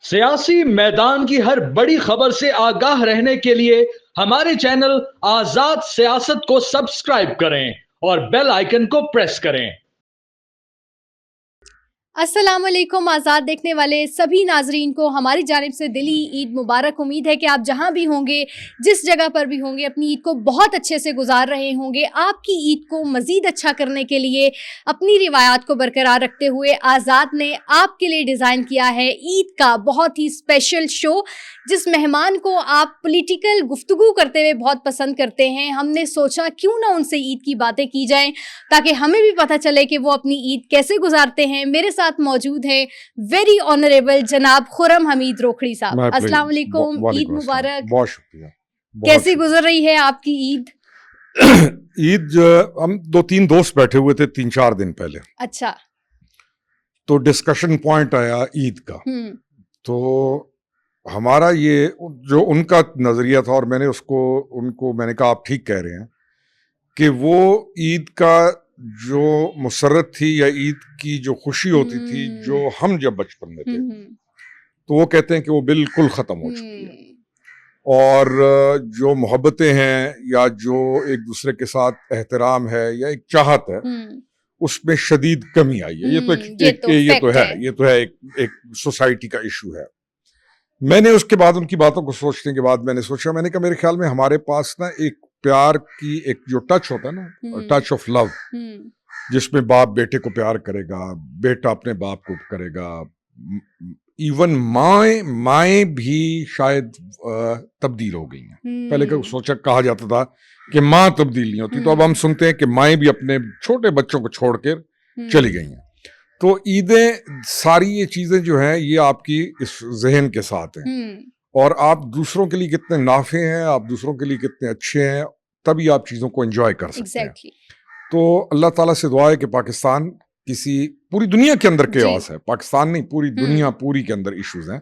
सियासी मैदान की हर बड़ी खबर से आगाह रहने के लिए हमारे चैनल आजाद सियासत को सब्सक्राइब करें और बेल आइकन को प्रेस करें। अस्सलाम वालेकुम। आज़ाद देखने वाले सभी नाजरीन को हमारी जानिब से दिली ईद मुबारक। उम्मीद है कि आप जहां भी होंगे, जिस जगह पर भी होंगे, अपनी ईद को बहुत अच्छे से गुजार रहे होंगे। आपकी ईद को मज़ीद अच्छा करने के लिए अपनी रिवायात को बरकरार रखते हुए आज़ाद ने आपके लिए डिज़ाइन किया है ईद का बहुत ही स्पेशल शो, जिस मेहमान को आप पॉलिटिकल गुफ्तगू करते हुए बहुत पसंद करते हैं। हमने सोचा क्यों ना उनसे ईद की बातें की जाएं, ताकि हमें भी पता चले कि वो अपनी ईद कैसे गुजारते हैं। मेरे साथ मौजूद है वेरी ऑनरेबल जनाब खुर्रम हमीद रोखड़ी साहब। अस्सलाम वालेकुम, ईद मुबारक। बहुत शुक्रिया। कैसी गुजर रही है आपकी ईद? ईद हम 2-3 दोस्त बैठे हुए थे 3-4 दिन पहले, अच्छा। तो डिस्कशन पॉइंट आया ईद का। तो हमारा ये जो उनका नजरिया था, और मैंने कहा आप ठीक कह रहे हैं कि वो ईद का जो मुसर्रत थी या ईद की जो खुशी होती थी जो हम जब बचपन में थे, तो वो कहते हैं कि वो बिल्कुल खत्म हो चुकी है। और जो मोहब्बतें हैं या जो एक दूसरे के साथ एहतराम है या एक चाहत है, उसमें शदीद कमी आई है। ये तो है एक सोसाइटी का इशू है। मैंने उसके बाद उनकी बातों को सोचने के बाद मैंने कहा मेरे ख्याल में हमारे पास ना एक प्यार की एक जो टच होता है ना, टच ऑफ लव, जिसमें बाप बेटे को प्यार करेगा, बेटा अपने बाप को करेगा, इवन माएँ भी शायद तब्दील हो गई हैं। पहले कहा जाता था कि माँ तब्दील नहीं होती, तो अब हम सुनते हैं कि माएँ भी अपने छोटे बच्चों को छोड़कर चली गई हैं। तो ईदें, सारी ये चीजें जो हैं, ये आपकी इस जहन के साथ हैं, और आप दूसरों के लिए कितने नाफे हैं, आप दूसरों के लिए कितने अच्छे हैं, तभी आप चीजों को एंजॉय कर सकते हैं। तो अल्लाह ताला से दुआ है कि पाकिस्तान पूरी दुनिया के अंदर केओस है, पाकिस्तान नहीं, पूरी दुनिया पूरी के अंदर इश्यूज हैं।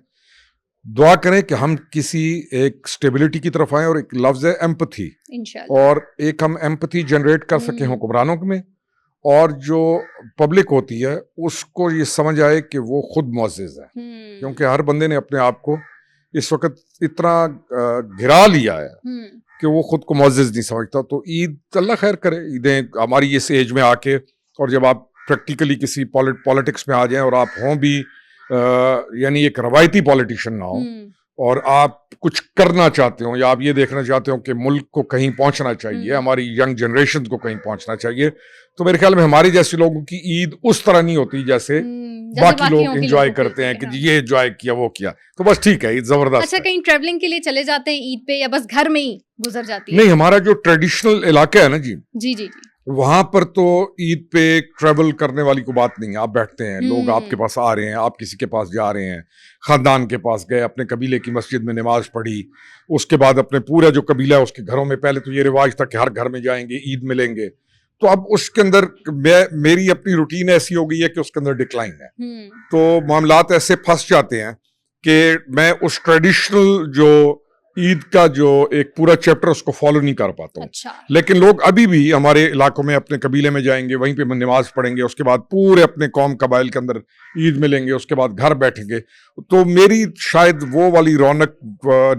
दुआ करें कि हम किसी एक स्टेबिलिटी की तरफ आए, और एक लफ्ज है एम्पथी, और एक हम एम्पथी जनरेट कर सकें हुक्मरानों में, और जो पब्लिक होती है उसको ये समझ आए कि वो खुद मुअज़्ज़िज़ है। क्योंकि हर बंदे ने अपने आप को इस वक्त इतना घिरा लिया है कि वो खुद को मुअज़्ज़िज़ नहीं समझता। तो ईद, अल्लाह खैर करे, ईदें हमारी इस एज में आके, और जब आप प्रैक्टिकली किसी पॉलिटिक्स में आ जाएं और आप हों भी यानी एक रवायती पॉलिटिशियन ना हो, और आप कुछ करना चाहते हो, या आप ये देखना चाहते हो कि मुल्क को कहीं पहुंचना चाहिए, हमारी यंग जनरेशन को कहीं पहुंचना चाहिए, तो मेरे ख्याल में हमारे जैसे लोगों की ईद उस तरह नहीं होती जैसे बाकी लोग एंजॉय करते हैं कि ये एंजॉय किया, वो किया, तो बस ठीक है, ईद जबरदस्त। अच्छा, कहीं ट्रैवलिंग के लिए चले जाते हैं ईद पे, या बस घर में ही गुजर जाती है? नहीं, हमारा जो ट्रेडिशनल इलाका है ना जी, जी, वहां पर तो ईद पे ट्रैवल करने वाली कोई बात नहीं है। आप बैठते हैं, लोग आपके पास आ रहे हैं, आप किसी के पास जा रहे हैं, खानदान के पास गए, अपने कबीले की मस्जिद में नमाज पढ़ी, उसके बाद अपने पूरा जो कबीला है उसके घरों में, पहले तो ये रिवाज था कि हर घर में जाएंगे, ईद मिलेंगे, तो अब उसके अंदर मेरी अपनी रूटीन ऐसी हो गई है कि उसके अंदर डिक्लाइन है। तो मामलात ऐसे फंस जाते हैं कि मैं उस ट्रेडिशनल जो ईद का जो एक पूरा चैप्टर उसको फॉलो नहीं कर पाता हूँ। अच्छा। लेकिन लोग अभी भी हमारे इलाकों में अपने कबीले में जाएंगे, वहीं पे नमाज पढ़ेंगे, उसके बाद पूरे अपने कौम कबाइल के अंदर ईद मिलेंगे, उसके बाद घर बैठेंगे। तो मेरी शायद वो वाली रौनक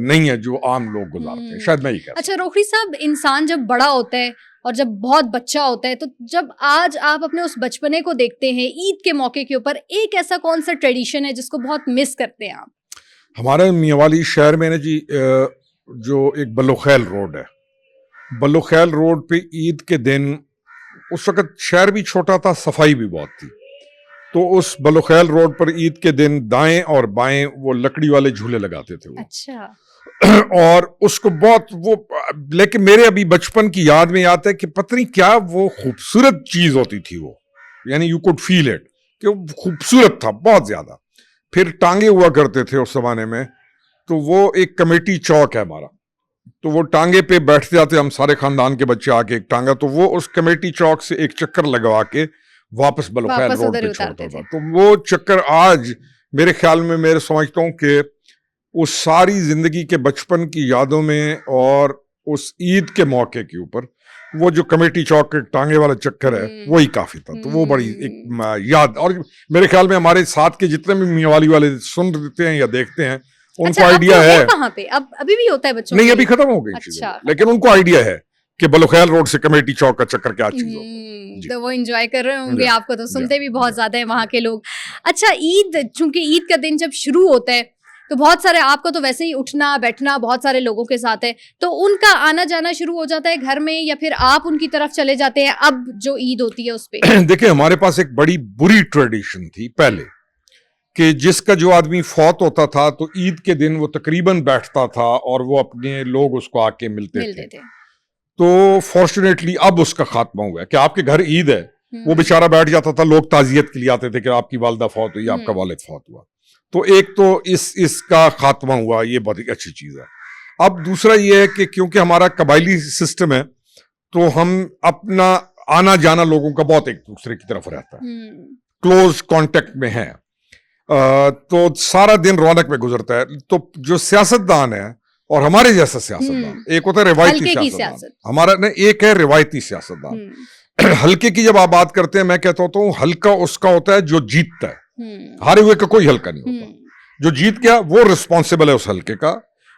नहीं है जो आम लोग गुजारते हैं, शायद मैं ही कह। अच्छा रोखड़ी साहब, इंसान जब बड़ा होता है और जब बहुत बच्चा होता है, तो जब आज आप अपने उस बचपने को देखते हैं ईद के मौके के ऊपर, एक ऐसा कौन सा ट्रेडिशन है जिसको बहुत मिस करते हैं आप? हमारे मियांवाली शहर में ना जी, जो एक बल्लोखैल रोड है, बल्लोखैल रोड पे ईद के दिन, उस वक्त शहर भी छोटा था, सफाई भी बहुत थी, तो उस बल्लोखैल रोड पर ईद के दिन दाएं और बाएं वो लकड़ी वाले झूले लगाते थे वो। अच्छा। और उसको बहुत वो, लेकिन मेरे अभी बचपन की याद में आता है कि पता नहीं क्या वो खूबसूरत चीज होती थी वो, यानी यू कुड फील इट कि वो खूबसूरत था बहुत ज्यादा। फिर टांगे हुआ करते थे उस जमाने में, तो वो एक कमेटी चौक है हमारा, तो वो टांगे पे बैठते जाते हम सारे खानदान के बच्चे आके, एक टांगा, तो वो उस कमेटी चौक से एक चक्कर लगवा के वापस बल्लोखैल रोड पे छोड़ता था। तो वो चक्कर आज मेरे ख्याल में, मेरे समझता हूँ कि उस सारी जिंदगी के बचपन की यादों में और उस ईद के मौके के ऊपर वो जो कमेटी चौक के टांगे वाला चक्कर है वही काफी था। तो वो बड़ी एक याद, और मेरे ख्याल में हमारे साथ के जितने भी मियावाली वाले सुन देते हैं या देखते हैं उनको आइडिया है। कहाँ पे अब अभी भी होता है बच्चों नहीं, अभी खत्म हो गई चीजें, लेकिन उनको आइडिया है कि बलुखैल रोड से कमेटी चौक का चक्कर क्या चीज होता है। तो वो एंजॉय कर रहे होंगे, आपको तो सुनते भी बहुत ज्यादा है वहाँ के लोग। अच्छा, ईद, चूंकि ईद का दिन जब शुरू होता है तो बहुत सारे, आपको तो वैसे ही उठना बैठना बहुत सारे लोगों के साथ है, तो उनका आना जाना शुरू हो जाता है घर में, या फिर आप उनकी तरफ चले जाते हैं अब जो ईद होती है उस पे? देखिए, हमारे पास एक बड़ी बुरी ट्रेडिशन थी पहले कि जिसका जो आदमी फौत होता था तो ईद के दिन वो तकरीबन बैठता था और वो अपने लोग उसको आके मिलते थे। तो फॉर्चुनेटली अब उसका खात्मा हुआ है कि आपके घर ईद है, वो बेचारा बैठ जाता था, लोग ताजियत के लिए आते थे कि आपकी वालिदा फौत हुई, आपका वालिद फौत हुआ। तो एक तो इसका खात्मा हुआ, ये बहुत ही अच्छी चीज है। अब दूसरा ये है कि क्योंकि हमारा कबायली सिस्टम है तो हम अपना आना जाना लोगों का बहुत एक दूसरे की तरफ रहता है, क्लोज कांटेक्ट में है, तो सारा दिन रौनक में गुजरता है। तो जो सियासतदान है और हमारे जैसा सियासतदान, एक होता है रिवायती सियासतदान, हमारा ने एक है रिवायती सियासतदान। हल्के की जब आप बात करते हैं, मैं कहता हूं हल्का उसका होता है जो जीतता है, हारे हुए का कोई हल्का नहीं होता। जो जीत गया वो रिस्पॉन्सिबल है उस हल्के का,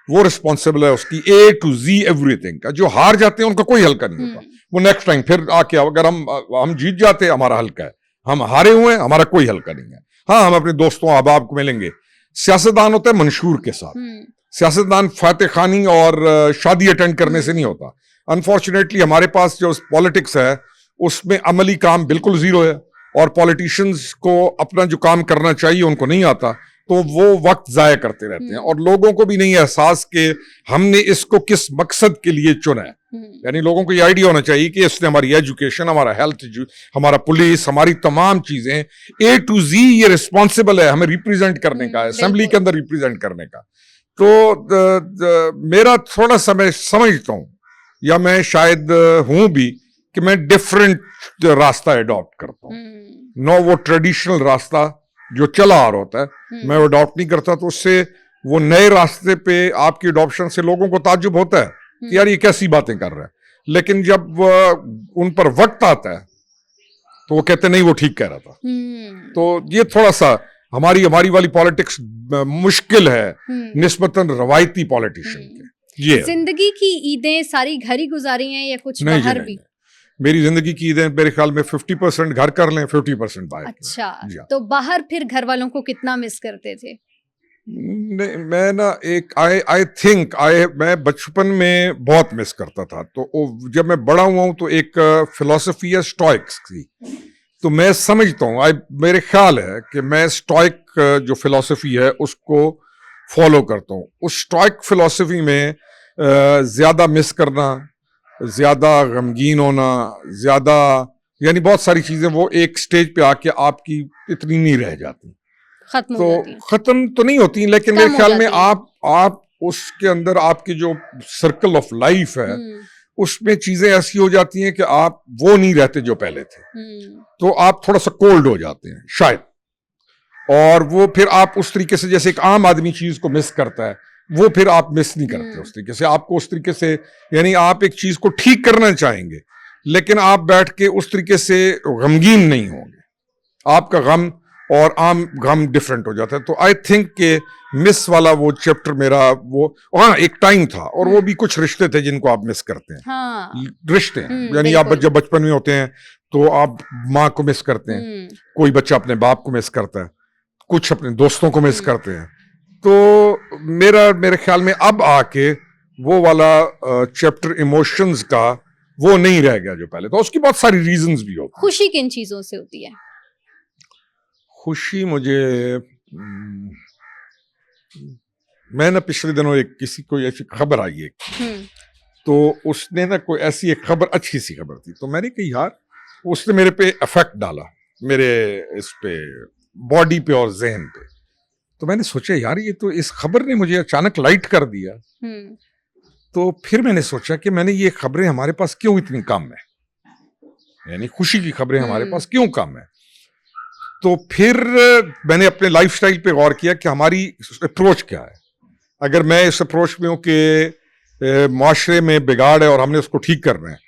वो रिस्पॉन्सिबल है उसकी A to Z एवरीथिंग का। जो हार जाते हैं उनका कोई हल्का नहीं होता, वो नेक्स्ट टाइम फिर आके, अगर हम जीत जाते हैं हमारा हल्का है, हम हारे हुए हैं हमारा कोई हल्का नहीं है। हाँ, हम अपने दोस्तों अहबाब को मिलेंगे। सियासतदान होता है मंशूर के साथ, सियासतदान फाते खानी और शादी अटेंड करने से नहीं होता। अनफॉर्चुनेटली हमारे पास जो पॉलिटिक्स है उसमें अमली काम बिल्कुल जीरो है, और पॉलिटिशियंस को अपना जो काम करना चाहिए उनको नहीं आता, तो वो वक्त जाया करते रहते हैं और लोगों को भी नहीं एहसास कि हमने इसको किस मकसद के लिए चुना है। यानी लोगों को ये आइडिया होना चाहिए कि इसने हमारी एजुकेशन, हमारा हेल्थ, हमारा पुलिस, हमारी तमाम चीजें A to Z ये रिस्पॉन्सिबल है हमें रिप्रेजेंट करने का, असेंबली के अंदर रिप्रेजेंट करने का। तो मेरा थोड़ा सा, मैं समझता हूं या मैं शायद हूं भी कि मैं डिफरेंट रास्ता अडॉप्ट करता हूं, नो वो ट्रेडिशनल रास्ता जो चला आ रहा होता है मैं वो अडॉप्ट नहीं करता। तो उससे वो नए रास्ते पे आपकी अडॉप्शन से लोगों को ताज्जुब होता है कि यार ये कैसी बातें कर रहा है, लेकिन जब उन पर वक्त आता है तो वो कहते नहीं वो ठीक कह रहा था। तो ये थोड़ा सा हमारी वाली पॉलिटिक्स मुश्किल है निस्बतन रवायती पॉलिटिशियन के। ये जिंदगी की ईदें सारी घर ही गुजारी हैं या कुछ बाहर भी? मेरी जिंदगी की ईदें मेरे ख्याल में 50% घर कर लें, 50% बाहर। अच्छा, तो बाहर फिर घर वालों को कितना मिस करते थे? नहीं, मैं ना एक मैं बचपन में बहुत मिस करता था। तो जब मैं बड़ा हुआ हूं तो एक फिलॉसफी है स्टोइक्स की, तो मैं समझता हूँ, मेरे ख्याल है कि मैं स्टोइक जो फिलॉसफी है उसको फॉलो करता हूँ। उस स्टोइक फिलॉसफी में ज्यादा मिस करना, ज्यादा गमगीन होना, ज्यादा, यानी बहुत सारी चीजें वो एक स्टेज पे आके आपकी इतनी नहीं रह जाती, खत्म तो नहीं होती, लेकिन मेरे ख्याल में आप उसके अंदर आपकी जो सर्कल ऑफ लाइफ है उसमें चीजें ऐसी हो जाती हैं कि आप वो नहीं रहते जो पहले थे, तो आप थोड़ा सा कोल्ड हो जाते हैं शायद, और वो फिर आप उस तरीके से, जैसे एक आम आदमी चीज को मिस करता है, वो फिर आप मिस नहीं करते उस तरीके से। आपको उस तरीके से, यानी आप एक चीज को ठीक करना चाहेंगे लेकिन आप बैठ के उस तरीके से गमगीन नहीं होंगे, आपका गम और आम गम डिफरेंट हो जाता है। तो आई थिंक के मिस वाला वो चैप्टर मेरा, वो हाँ एक टाइम था, और वो भी कुछ रिश्ते थे जिनको आप मिस करते हैं। हाँ। रिश्ते हैं, यानी आप जब बचपन में होते हैं तो आप माँ को मिस करते हैं, कोई बच्चा अपने बाप को मिस करता है, कुछ अपने दोस्तों को मिस करते हैं। तो मेरे ख्याल में अब आके वो वाला चैप्टर इमोशंस का वो नहीं रह गया जो पहले, तो उसकी बहुत सारी रीजंस भी होती। खुशी किन चीजों से होती है? खुशी मुझे, मैं ना पिछले दिनों किसी को ऐसी खबर आई है, तो उसने ना कोई ऐसी एक खबर, अच्छी सी खबर थी, तो मैंने कही यार उसने मेरे पे इफेक्ट डाला, मेरे इस पे बॉडी पे और जहन पे। तो मैंने सोचा यार ये तो, इस खबर ने मुझे अचानक लाइट कर दिया। तो फिर मैंने सोचा कि मैंने ये खबरें हमारे पास क्यों इतनी कम है, यानी खुशी की खबरें हमारे पास क्यों कम है। तो फिर मैंने अपने लाइफस्टाइल पे गौर किया कि हमारी अप्रोच क्या है। अगर मैं इस अप्रोच में हूं कि माशरे में बिगाड़ है और हमने उसको ठीक करना है,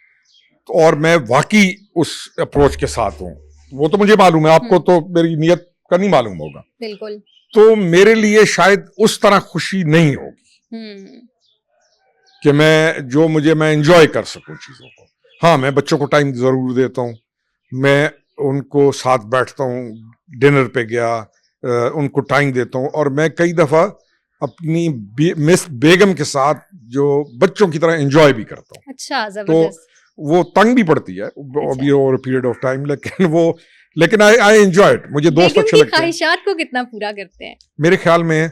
और मैं वाकई उस अप्रोच के साथ हूँ, वो तो मुझे मालूम है, आपको तो मेरी नीयत का नहीं मालूम होगा। बिल्कुल। तो मेरे लिए शायद उस तरह खुशी नहीं होगी कि मैं एंजॉय कर सकूं चीजों को। हाँ, मैं बच्चों को टाइम जरूर देता हूँ, मैं उनको साथ बैठता हूँ, डिनर पे गया, उनको टाइम देता हूँ, और मैं कई दफा अपनी मिस बेगम के साथ जो बच्चों की तरह एंजॉय भी करता हूँ। अच्छा, तो जबरदस्त। वो तंग भी पड़ती है अच्छा। ओवर पीरियड ऑफ टाइम, लेकिन आई एंजॉय इट। मुझे दोस्त बेगम अच्छे की लगते हैं। ख्वाहिशात को कितना पूरा करते हैं? मेरे ख्याल में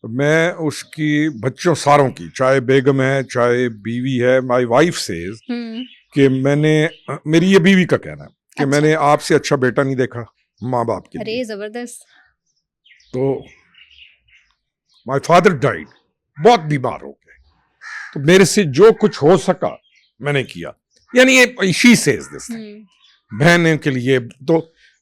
मैं उसकी बच्चों सारों की, चाहे बेगम है चाहे बीवी है, माय वाइफ सेज कि मेरी ये बीवी का कहना है कि अच्छा। मैंने आपसे अच्छा बेटा नहीं देखा माँ बाप के लिए। अरे जबरदस्त। तो माय फादर डाइड, बहुत बीमार हो गए, तो मेरे से जो कुछ हो सका मैंने किया, यानी ये शी सेज दिस, बहन के लिए। तो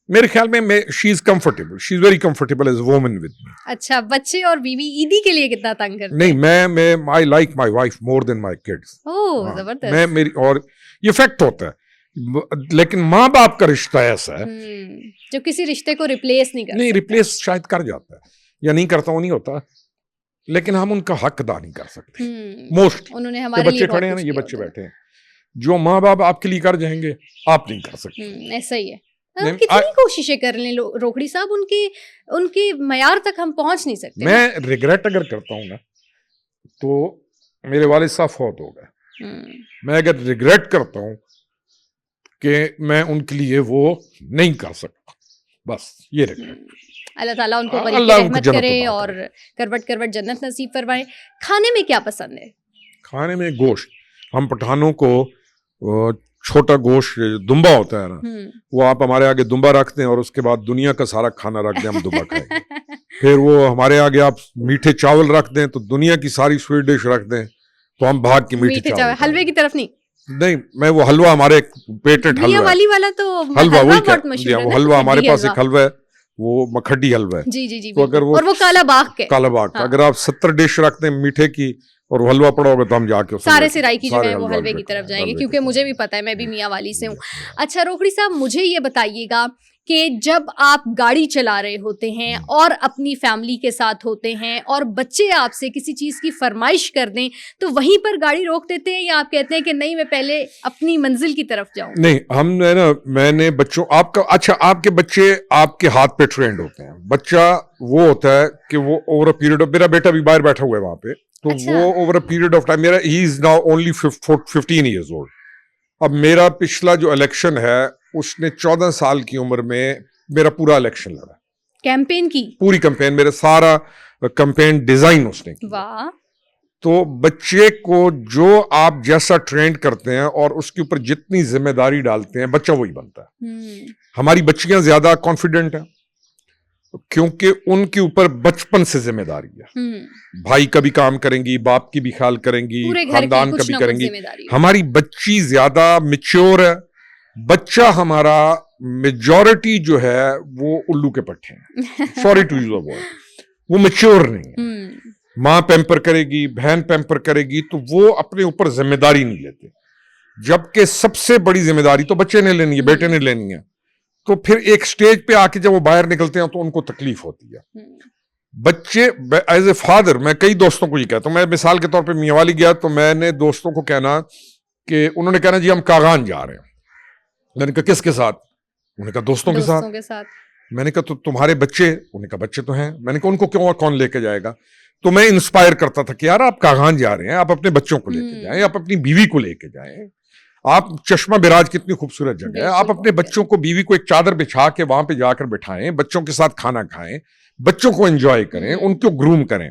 मेरे ख्याल में she is comfortable, she is very comfortable as woman with me. अच्छा, बच्चे और बीवी ईदी के लिए कितना तंग करते नहीं, हैं? मैं I like my wife more than my kids. Oh, जबरदस्त। मेरी, और ये फैक्ट होता है, लेकिन माँ बाप का रिश्ता ऐसा है जो किसी रिश्ते को रिप्लेस नहीं कर नहीं, सकता। रिप्लेस शायद कर जाता है या नहीं करता, वो नहीं होता, लेकिन हम उनका हक अदा नहीं कर सकते। मोस्ट उन्होंने हमारे लिए बच्चे बहुत खड़े हैं ना, कुछ ये किया बच्चे होता है। बैठे हैं, जो माँ बाप आपके लिए कर जाएंगे आप नहीं कर सकते। ऐसा ही है। नहीं, हम कितनी कोशिशें कर लें रोकड़ी साहब, उनके मयार तक हम पहुंच नहीं सकते। मैं रिग्रेट अगर करता हूं ना, तो मेरे वालिद साहब फौत हो गए, मैं अगर रिग्रेट करता हूं कि मैं उनके लिए वो नहीं कर सकता, बस ये रिग्रेट। अल्लाह ताला उनको बरी अल्लाह की उनको रहमत जन्नत करे अता और करवट करवट जन्नत नसीब फरमाए। खाने में क्या पसंद है? खाने में गोश्त, हम पठानों को छोटा गोश्त दुम्बा होता है ना, वो आप हमारे आगे दुम्बा रख दें और उसके बाद दुनिया का सारा खाना रख दें, हम दुम्बा खाएंगे। फिर वो हमारे आगे आप मीठे चावल रख दें तो दुनिया की सारी स्वीट डिश रख दें तो हम भाग के मीठे चावल। हलवे की तरफ नहीं? नहीं, मैं वो हलवा, हमारे पेटेंट हलवा वाली वाला तो हलवा वही बहुत मशहूर है, वो हलवा हमारे पास एक हलवा है, वो मखड्डी हलवा है। जी जी जी। तो अगर वो काला बाग के, काला बाग का अगर आप 70 डिश रख दें मीठे की और हलवा पड़ा होगा तो हम जाके सारे सिराई की जो है वो हलवे की तरफ जाएंगे, क्योंकि मुझे भी पता है, मैं भी मियाँ वाली से हूँ। अच्छा रोकड़ी साहब, मुझे ये बताइएगा कि जब आप गाड़ी चला रहे होते हैं और अपनी फैमिली के साथ होते हैं और बच्चे आपसे किसी चीज़ की फरमाइश कर दें तो वहीं पर गाड़ी रोक देते हैं, या आप कहते हैं कि नहीं मैं पहले अपनी मंजिल की तरफ जाऊं? नहीं, हमने ना, मैंने बच्चों, आपके बच्चे आपके हाथ पे ट्रेंड होते हैं। बच्चा वो होता है कि वो ओवर अ पीरियड ऑफ, मेरा बेटा भी बाहर बैठा हुआ है वहां पे, तो अच्छा। वो over a period of time, he is now only 15 years old. अब मेरा पिछला जो इलेक्शन है उसने 14 साल की उम्र में मेरा पूरा इलेक्शन लड़ा, कैंपेन की पूरी कैंपेन, मेरा सारा कैंपेन डिजाइन उसने किया। वाह। तो बच्चे को जो आप जैसा ट्रेंड करते हैं और उसके ऊपर जितनी जिम्मेदारी डालते हैं, बच्चा वही बनता है। हमारी बच्चियां ज्यादा कॉन्फिडेंट हैं क्योंकि उनके ऊपर बचपन से जिम्मेदारी है। भाई का भी काम करेंगी, बाप की भी ख्याल करेंगी, खानदान का भी करेंगी। हमारी बच्ची ज्यादा मिच्योर है, बच्चा हमारा मेजॉरिटी जो है वो उल्लू के पट्टे हैं, sorry to use a word, वो मेच्योर नहीं है। माँ पैम्पर करेगी, बहन पैम्पर करेगी, तो वो अपने ऊपर जिम्मेदारी नहीं लेते, जबकि सबसे बड़ी जिम्मेदारी तो बच्चे ने लेनी है, बेटे ने लेनी है। तो फिर एक स्टेज पे आके जब वो बाहर निकलते हैं तो उनको तकलीफ होती है। बच्चे, एज ए फादर, मैं कई दोस्तों को ये कहता हूं, मैं मिसाल के तौर पे मियावाली गया तो मैंने दोस्तों को कहना कि, उन्होंने कहना जी हम कागान जा रहे हैं। मैंने कहा किसके साथ? उन्होंने कहा दोस्तों के साथ। मैंने कहा तो तुम्हारे बच्चे? उन्होंने कहा बच्चे तो हैं। मैंने कहा उनको क्यों, कौन लेके जाएगा? तो मैं इंस्पायर करता था कि यार आप कागान जा रहे हैं, आप अपने बच्चों को लेके जाएं, आप अपनी बीवी को लेके जाएं, आप चश्मा बिराज कितनी खूबसूरत जगह है, आप अपने बच्चों को, बीवी को एक चादर बिछा के वहां पे जाकर बिठाएं, बच्चों के साथ खाना खाएं, बच्चों को एंजॉय करें, उनको ग्रूम करें।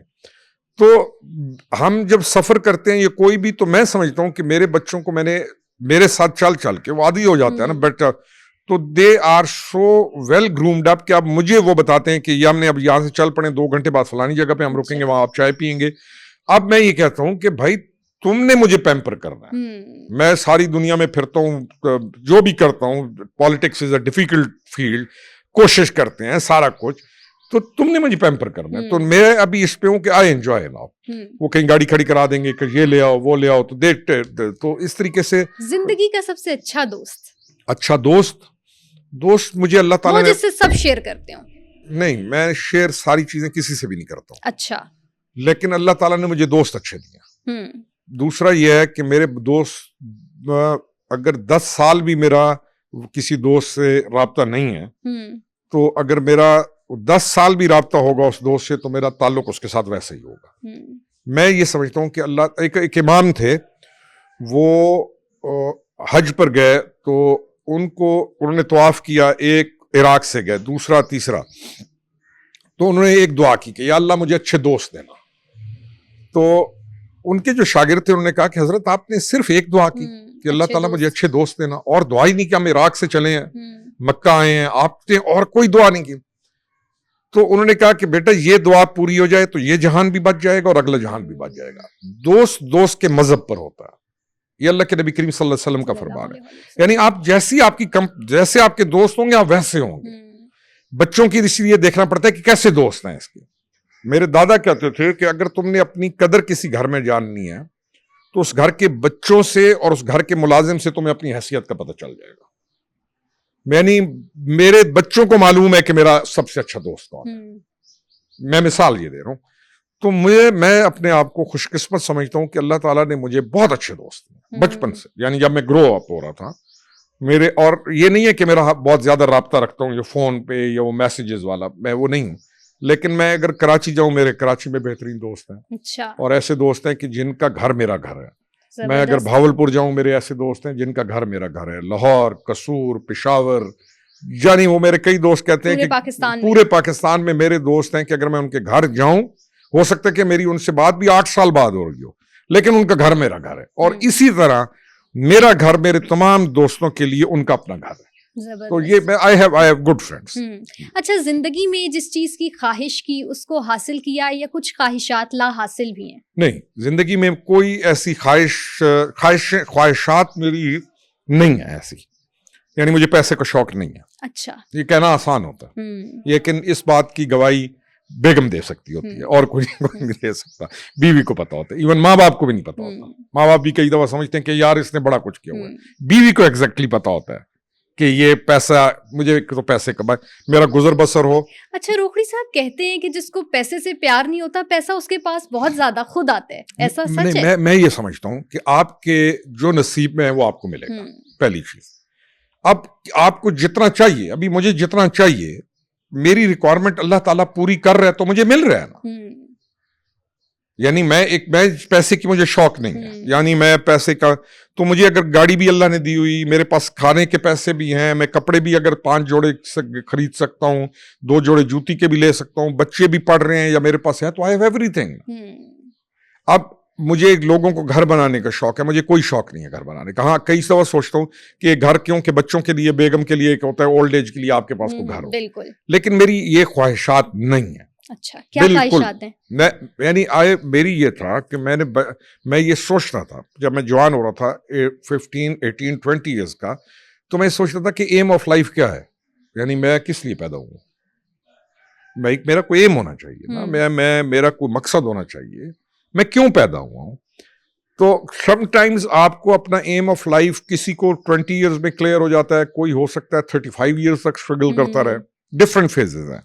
तो हम जब सफर करते हैं ये कोई भी, तो मैं समझता हूं कि मेरे बच्चों को मैंने मेरे साथ चल चल के वो आदी हो जाता है ना बेटा, तो they are so well groomed up कि अब मुझे वो बताते हैं कि ये हमने अब यहां से चल पड़े, 2 घंटे बाद फलानी जगह पे हम रुकेंगे, वहां आप चाय पियेंगे। अब मैं ये कहता हूं कि भाई तुमने मुझे पैम्पर करना है। मैं सारी दुनिया में फिरता हूं, जो भी करता हूं, politics is a difficult field, कोशिश करते हैं सारा कुछ, तो तुमने मुझे पैम्पर करना है। तो मैं अभी इस पे हूँ कि आई एंजॉय नाउ। वो कहीं गाड़ी खड़ी करा देंगे कि ये ले आओ वो ले आओ, तो तो इस तरीके से। जिंदगी का सबसे अच्छा दोस्त? अच्छा दोस्त मुझे अल्लाह ताला ने, जिससे सब शेयर करते हो? नहीं, मैं शेयर सारी चीजें किसी से भी नहीं करता हूँ। अच्छा। लेकिन अल्लाह ताला ने मुझे दोस्त अच्छे दिए। दूसरा यह है कि मेरे दोस्त, अगर 10 साल भी मेरा किसी दोस्त से राब्ता नहीं है, तो अगर मेरा 10 साल भी राब्ता होगा उस दोस्त से, तो मेरा ताल्लुक उसके साथ वैसे ही होगा। मैं ये समझता हूँ कि अल्लाह, एक इमाम थे, वो हज पर गए, तो उन्होंने तवाफ किया, एक इराक से गए, दूसरा तीसरा, तो उन्होंने एक दुआ की कि या अल्लाह मुझे अच्छे दोस्त देना। तो उनके जो शागिर्द थे उन्होंने कहा कि हजरत आपने सिर्फ एक दुआ की कि अल्लाह ताला मुझे अच्छे दोस्त देना, और दुआ ही नहीं कि हम इराक से चले हैं, मक्का आए हैं, आपने और कोई दुआ नहीं की। तो उन्होंने कहा कि बेटा ये दुआ पूरी हो जाए तो ये जहान भी बच जाएगा और अगला जहान भी बच जाएगा। दोस्त के मजहब पर होता है, ये अल्लाह के नबी करीम सल्लल्लाहु अलैहि वसल्लम का फरमान है। यानी आप जैसे आपके दोस्त होंगे आप वैसे होंगे। बच्चों की इसलिए देखना पड़ता है कि कैसे दोस्त हैं इसके। मेरे दादा कहते थे कि अगर तुमने अपनी कदर किसी घर में जाननी है, तो उस घर के बच्चों से और उस घर के मुलाजिम से तुम्हें अपनी हैसियत का पता चल जाएगा। यानी मेरे बच्चों को मालूम है कि मेरा सबसे अच्छा दोस्त कौन है। मैं मिसाल ये दे रहा हूं। तो मैं अपने आप को खुशकिस्मत समझता हूं कि अल्लाह ताला ने मुझे बहुत अच्छे दोस्त दिए बचपन से, यानी जब मैं ग्रो अप हो रहा था मेरे। और ये नहीं है कि मेरा बहुत ज्यादा राब्ता रखता हूँ, ये फोन पे या वो मैसेजेस वाला, मैं वो नहीं हूँ। लेकिन मैं अगर कराची जाऊं, मेरे कराची में बेहतरीन दोस्त हैं। अच्छा। और ऐसे दोस्त हैं कि जिनका घर मेरा घर है। मैं अगर भावलपुर जाऊं, मेरे ऐसे दोस्त हैं जिनका घर मेरा घर है। लाहौर, कसूर, पेशावर, यानी वो मेरे कई दोस्त कहते हैं कि पूरे पाकिस्तान में मेरे दोस्त हैं कि अगर मैं उनके घर जाऊं, हो सकता है कि मेरी उनसे बात भी 8 साल बाद हो रही हो, लेकिन उनका घर मेरा घर है। और इसी तरह मेरा घर मेरे तमाम दोस्तों के लिए उनका अपना घर है। तो ये मैं आई हैव गुड फ्रेंड्स। अच्छा, जिंदगी में जिस चीज की ख्वाहिश की उसको हासिल किया, या कुछ ख्वाहिशात ला हासिल भी हैं? नहीं, जिंदगी में कोई ऐसी ख्वाहिशात मेरी नहीं है ऐसी। यानी मुझे पैसे का शौक नहीं है। अच्छा। ये कहना आसान होता है, लेकिन इस बात की गवाही बेगम दे सकती होती है, और कोई नहीं दे सकता। बीवी को पता होता है, इवन माँ बाप को भी नहीं पता होता। माँ बाप भी कई दफा समझते हैं कि यार इसने बड़ा कुछ किया हुआ है। बीवी को एग्जैक्टली पता होता है कि ये पैसा, मुझे तो पैसे कमाए, मेरा गुजर बसर हो। अच्छा, रोकड़ी साहब कहते हैं कि जिसको पैसे से प्यार नहीं होता, पैसा उसके पास बहुत ज्यादा खुद आता है, ऐसा सच है? मैं ये समझता हूँ कि आपके जो नसीब में है वो आपको मिलेगा, पहली चीज। अब आपको जितना चाहिए, अभी मुझे जितना चाहिए, मेरी रिक्वायरमेंट अल्लाह ताला पूरी कर रहा है तो मुझे मिल रहा है ना। यानी मैं पैसे की मुझे शौक नहीं है, यानी मैं पैसे का, तो मुझे अगर गाड़ी भी अल्लाह ने दी हुई, मेरे पास खाने के पैसे भी हैं, मैं कपड़े भी अगर 5 जोड़े खरीद सकता हूँ, 2 जोड़े जूती के भी ले सकता हूँ, बच्चे भी पढ़ रहे हैं या मेरे पास है, तो आई हैव एवरीथिंग। अब मुझे लोगों को घर बनाने का शौक है, मुझे कोई शौक नहीं है घर बनाने का। हाँ, कई दफा सोचता हूँ कि घर क्योंकि बच्चों के लिए, बेगम के लिए एक होता है ओल्ड एज के लिए आपके पास को घर हो, बिल्कुल। लेकिन मेरी ये ख्वाहिशात नहीं है। अच्छा, क्या ख्वाहिशात हैं? यानी मेरी ये था कि मैं ये सोच रहा था जब मैं जवान हो रहा था, 15, 18, 20 ईयर्स का, तो मैं सोच रहा था कि एम ऑफ लाइफ क्या है, यानी मैं किस लिए पैदा हुआ। मेरा कोई एम होना चाहिए ना, मेरा कोई मकसद होना चाहिए, मैं क्यों पैदा हुआ हूं। तो समटाइम्स आपको अपना एम ऑफ लाइफ किसी को 20 इयर्स में क्लियर हो जाता है, कोई हो सकता है 35 इयर्स तक स्ट्रगल करता रहे, डिफरेंट फेजेस हैं।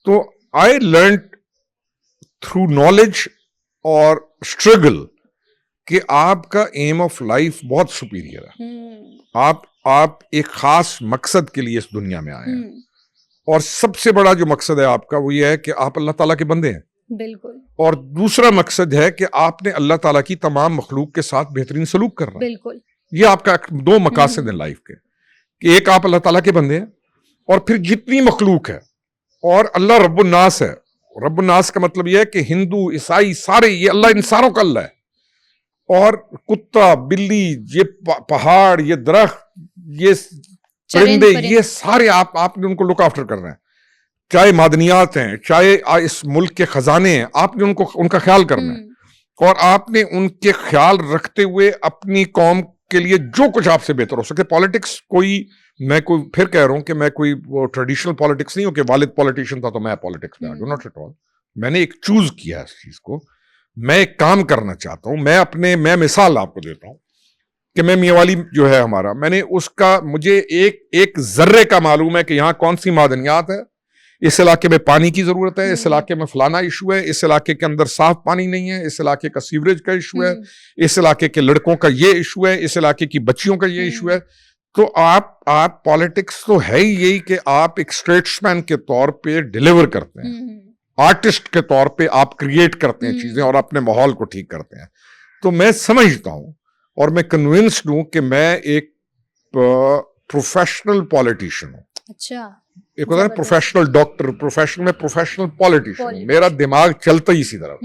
तो आई लर्न थ्रू नॉलेज और स्ट्रगल कि आपका एम ऑफ लाइफ बहुत सुपीरियर है। आप एक खास मकसद के लिए इस दुनिया में आए हैं, और सबसे बड़ा जो मकसद है आपका वो ये है कि आप अल्लाह ताला के बंदे हैं। बिल्कुल। और दूसरा मकसद है कि आपने अल्लाह ताला की तमाम मखलूक के साथ बेहतरीन सलूक करना। बिल्कुल। ये आपका 2 मकासद हैं लाइफ के, कि एक आप अल्लाह ताला के बंदे हैं, और फिर जितनी मखलूक है, और अल्लाह रब्बुन नास है। रब्बुन नास का मतलब यह है कि हिंदू, ईसाई, सारे, ये अल्लाह इन सारों का अल्लाह है। और कुत्ता, बिल्ली, ये पहाड़, ये दरख्त, ये परिंदे, ये सारे आपने उनको लुक आफ्टर करना है। चाहे मादनियात हैं, चाहे इस मुल्क के खजाने हैं, आपने उनका ख्याल करना है। और आपने उनके ख्याल रखते हुए अपनी कौम के लिए जो कुछ आपसे बेहतर हो सके। पॉलिटिक्स मैं कोई फिर कह रहा हूं कि मैं कोई वो ट्रेडिशनल पॉलिटिक्स नहीं हूं कि वालिद पॉलिटिशियन था तो मैं पॉलिटिक्स में आ गया, नॉट एट ऑल। मैंने एक चूज किया है इस चीज को, मैं एक काम करना चाहता हूं। मैं मिसाल आपको देता हूं कि मैं मियावाली जो है हमारा, मैंने उसका, मुझे एक जर्रे का मालूम है कि यहां कौन सी मादनियात है, इस इलाके में पानी की जरूरत है, इस इलाके में फलाना इशू है, इस इलाके के अंदर साफ पानी नहीं है, इस इलाके का सीवरेज का इशू है, इस इलाके के लड़कों का ये इशू है, इस इलाके की बच्चियों का ये इशू है। तो आप पॉलिटिक्स तो है ही यही कि आप एक स्टेट्समैन के तौर पे डिलीवर करते हैं, आर्टिस्ट के तौर पे आप क्रिएट करते हैं चीजें और अपने माहौल को ठीक करते हैं। तो मैं समझता हूं और मैं कन्विंस्ड हूं कि मैं एक प्रोफेशनल पॉलिटिशियन हूं। अच्छा, एक होता है प्रोफेशनल डॉक्टर, प्रोफेशनल में प्रोफेशनल पॉलिटिशियन। मेरा दिमाग चलता ही इसी तरह।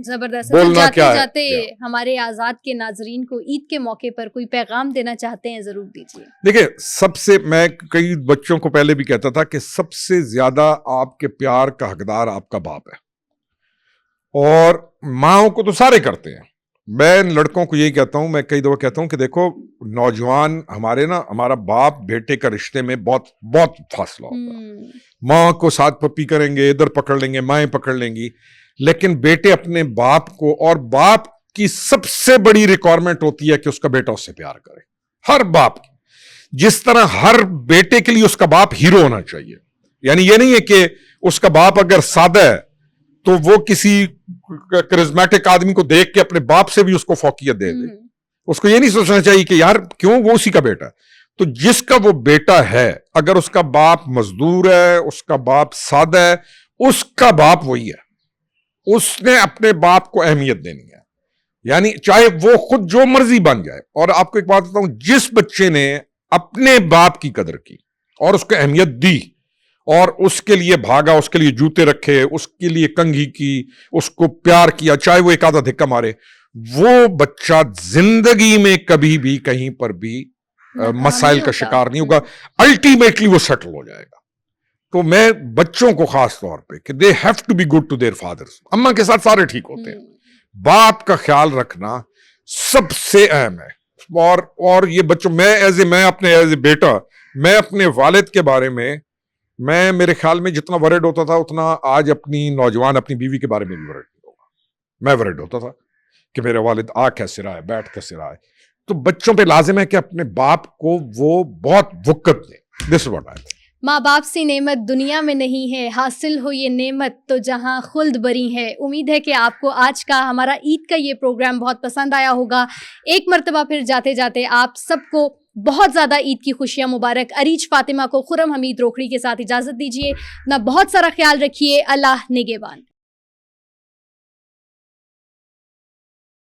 जबरदस्त। बोलना जाते क्या जाते है? हमारे आजाद के नाजरीन को ईद के मौके पर कोई पैगाम देना चाहते हैं, जरूर दीजिए। देखिए, सबसे, मैं कई बच्चों को पहले भी कहता था कि सबसे ज्यादा आपके प्यार का हकदार आपका बाप है, और माओ को तो सारे करते हैं। मैं लड़कों को यही कहता हूं, मैं कई दफा कहता हूं कि देखो नौजवान हमारा बाप बेटे का रिश्ते में बहुत बहुत फासला होता है। माँ को साथ पप्पी करेंगे, इधर पकड़ लेंगे, माएँ पकड़ लेंगी, लेकिन बेटे अपने बाप को, और बाप की सबसे बड़ी रिक्वायरमेंट होती है कि उसका बेटा उससे प्यार करे। हर बाप की, जिस तरह हर बेटे के लिए उसका बाप हीरो होना चाहिए। यानी ये नहीं है कि उसका बाप अगर सादा है तो वो किसी करिज्मेटिक आदमी को देख के अपने बाप से भी उसको फौकियत दे दे। उसको ये नहीं सोचना चाहिए कि यार क्यों, वो उसी का बेटा है। तो जिसका वो बेटा है, अगर उसका बाप मजदूर है, उसका बाप सादा है, उसका बाप वही है, उसने अपने बाप को अहमियत देनी है। यानी चाहे वो खुद जो मर्जी बन जाए। और आपको एक बात बताऊं, जिस बच्चे ने अपने बाप की कदर की और उसको अहमियत दी और उसके लिए भागा, उसके लिए जूते रखे, उसके लिए कंघी की, उसको प्यार किया, चाहे वो एक आधा धिक्का मारे, वो बच्चा जिंदगी में कभी भी कहीं पर भी मसाइल का शिकार नहीं होगा। अल्टीमेटली वो सेटल हो जाएगा। तो मैं बच्चों को खास तौर पे कि they have to be good to their fathers. अम्मा के साथ सारे ठीक होते हैं, बाप का ख्याल रखना सबसे अहम है। और ये बच्चों, मैं अपने एज ए बेटा, मैं अपने वालिद के बारे में, मैं मेरे ख्याल में जितना वरिड होता था उतना आज अपनी नौजवान अपनी बीवी के बारे में भी वरिड नहीं होगा। मैं वरिड होता था कि मेरे वालिद आ कैसे रहा है, बैठ कैसे रहा है। तो बच्चों पे लाजिम है कि अपने बाप को वो बहुत वक़्त दें। This what I think. माँ बाप सी नेमत दुनिया में नहीं है, हासिल हो ये नेमत तो जहाँ खुल्द बरी है। उम्मीद है कि आपको आज का हमारा ईद का ये प्रोग्राम बहुत पसंद आया होगा। एक मर्तबा फिर जाते जाते आप सबको बहुत ज़्यादा ईद की खुशियाँ मुबारक। अरीज फातिमा को खुरम हमीद रोखड़ी के साथ इजाज़त दीजिए। अपना बहुत सारा ख्याल रखिए। अल्लाह निगहबान।